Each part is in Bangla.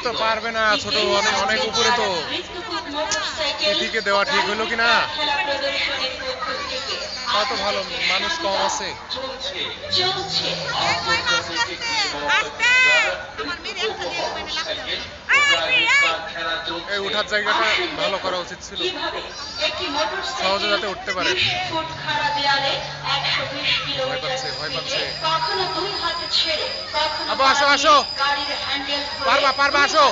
তো পারবে না, ছোট অনেক অনেক উপরে তো। এদিকে দেওয়া ঠিক হলো কিনা? তা তো ভালো, মানুষ কম আছে। এই উঠার জায়গাটা ভালো করা উচিত ছিল, সহজে যাতে উঠতে পারে। ভয় পাচ্ছে, ভয় পাচ্ছে। আবু আসো, আসো, পারবা পারবা, আসো।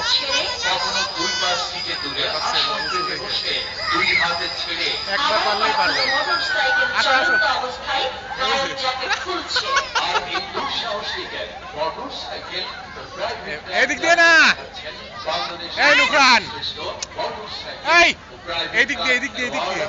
একবার পারলেই পারবে। আসো আসো, এদিক দিয়ে না, এই নুকরান, এই এদিক দিয়ে, এদিক দিয়ে, এদিক দিয়ে।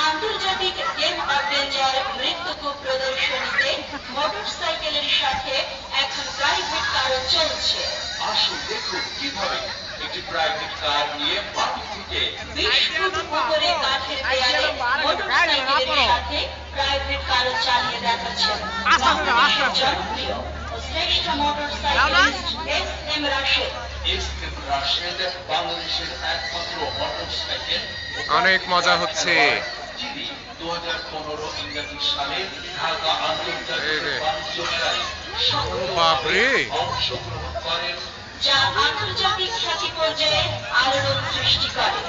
আন্তর্জাতিক গেম অ্যাডভেঞ্চার নৃত্যকূপ প্রদর্শনীতে মোটরসাইকেলের সাথে এখন প্রাইভেট কারও চলছে। আসুন দেখুন কিভাবে একটি প্রাইভেট কার নিয়ে মাটি থেকে 20 ফুট উপরে কাঠের দেয়ালে মোটরসাইকেলের সাথে প্রাইভেট কারও চালিয়ে দেখাচ্ছেন বাংলাদেশের জনপ্রিয় ও শ্রেষ্ঠ মোটরসাইকেলিস্ট এস এম রাশেদ। বাংলাদেশের একমাত্র মোটরসাইকেল। অনেক মজা হচ্ছে। 2015 ইংরেজি সালে ঢাকা আন্তর্জাতিক বাণিজ্য মেলায় বাপরে অংশগ্রহণ করেন, যা আন্তর্জাতিক খ্যাতি পর্যায়ে আলোড়ন সৃষ্টি করে।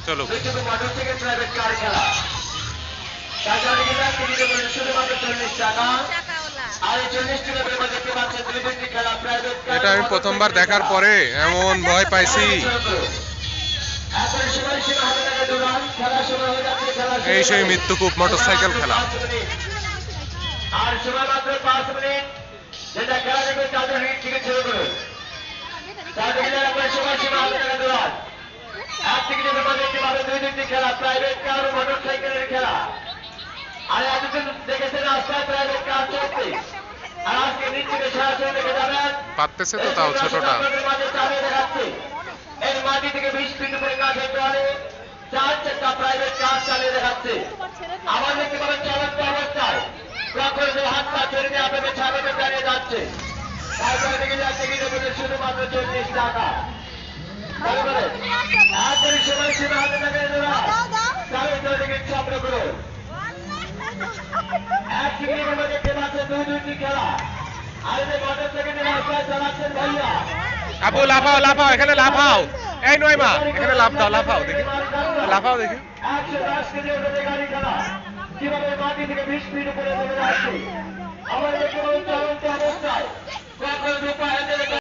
চলো মোটরসাইকেল প্রাইভেট কার খেলা এটা আমি প্রথমবার দেখার পরে এমন ভয় পাইছি। এই সেই মৃত্যুকূপ মোটরসাইকেল খেলা। আর সময় মাত্র 5 মিনিট, যেটা খেলা দেখবে তাদের হিট থেকে শুরু করুন। তাদের সময় সীমা হাতে টাকা দৌড়ান। এক থেকে যে ব্যাপার দেখতে পাবে 2-2টি খেলা, প্রাইভেট কার ও মোটরসাইকেলের খেলা। আর এতদিন দেখেছেন রাস্তায় প্রাইভেট কার চলছে, আর আজকে নিশ্চিত সরাসরি দেখে যাবেন পারতেছে তো তাও ছোটটা। এর মাটি থেকে 20 ফিট উপরে কাঠের দেওয়ালে 4 চাকা প্রাইভেট কার চালিয়ে দেখাচ্ছে। আবার দেখতে পাবেন চলন্ত অবস্থায় প্রকল্পের হাত পা ছেড়ে দিয়ে আপনাদের সামনে দাঁড়িয়ে যাচ্ছে। তারপরে দেখে যাচ্ছে কি দেবেন শুধুমাত্র 40 টাকা। তারপরে একের সময় সীমা হাতে টাকা দেওয়া তাহলে দিকে সংগ্রহ করুন। এক টিকিটের মধ্যে দেখতে পাচ্ছেন 2-2টি খেলা। আর যে মোটরসাইকেলের রাস্তায় চালাচ্ছেন ভাইয়া, আবু লাফাও, লাফাও, এখানে লাফাও। এই নয়মা, এখানে লাফ দাও, লাফাও দেখি, লাফাও দেখি। 110 কেজি ওজনের গাড়ি খেলা কিভাবে মাটি থেকে 20 ফিট উপরে চলে যাচ্ছে। আমাদের কোনো চলন্ত অবস্থায় কখন রূপা